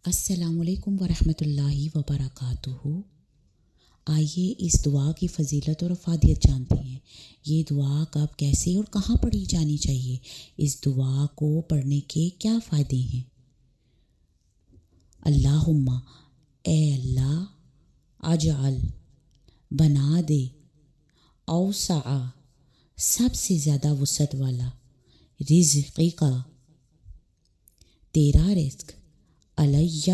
السلام علیکم ورحمۃ اللہ وبرکاتہ۔ آئیے اس دعا کی فضیلت اور افادیت جانتے ہیں۔ یہ دعا کب، کیسے اور کہاں پڑھی جانی چاہیے؟ اس دعا کو پڑھنے کے کیا فائدے ہیں؟ اللہم، اے اللہ، اجعل، بنا دے، اوسع، سب سے زیادہ وسعت والا، رزقی کا، تیرا رزق، علیہ،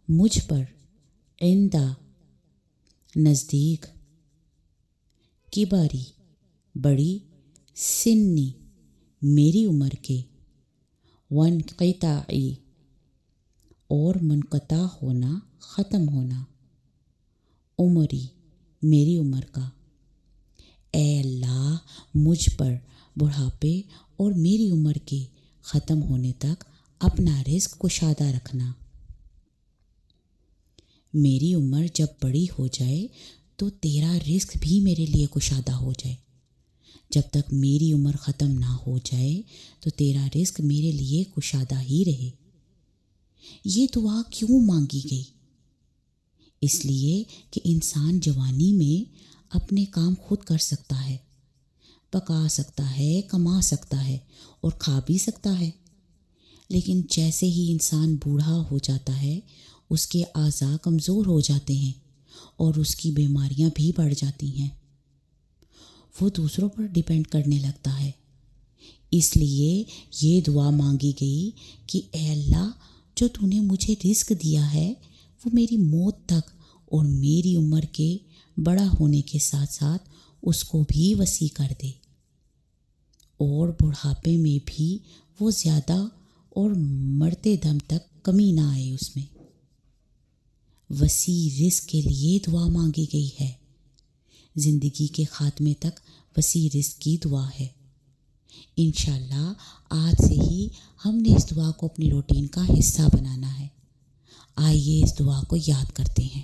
مجھ پر، عندہ، نزدیک، کباری، بڑی، سنی، میری عمر کے، وانقطاعی، اور منقطع ہونا، ختم ہونا، عمری، میری عمر کا۔ اے اللہ، مجھ پر بڑھاپے اور میری عمر کے ختم ہونے تک اپنا رزق کشادہ رکھنا۔ میری عمر جب بڑی ہو جائے تو تیرا رزق بھی میرے لیے کشادہ ہو جائے۔ جب تک میری عمر ختم نہ ہو جائے تو تیرا رزق میرے لیے کشادہ ہی رہے۔ یہ دعا کیوں مانگی گئی؟ اس لیے کہ انسان جوانی میں اپنے کام خود کر سکتا ہے، پکا سکتا ہے، کما سکتا ہے اور کھا بھی سکتا ہے، لیکن جیسے ہی انسان بوڑھا ہو جاتا ہے اس کے اعضاء کمزور ہو جاتے ہیں اور اس کی بیماریاں بھی بڑھ جاتی ہیں، وہ دوسروں پر ڈیپینڈ کرنے لگتا ہے۔ اس لیے یہ دعا مانگی گئی کہ اے اللہ، جو تو نے مجھے رزق دیا ہے وہ میری موت تک اور میری عمر کے بڑا ہونے کے ساتھ ساتھ اس کو بھی وسیع کر دے، اور بڑھاپے میں بھی وہ زیادہ اور مرتے دم تک کمی نہ آئے اس میں۔ وسیع رزق کے لیے دعا مانگی گئی ہے۔ زندگی کے خاتمے تک وسیع رزق کی دعا ہے۔ انشاءاللہ آج سے ہی ہم نے اس دعا کو اپنی روٹین کا حصہ بنانا ہے۔ آئیے اس دعا کو یاد کرتے ہیں۔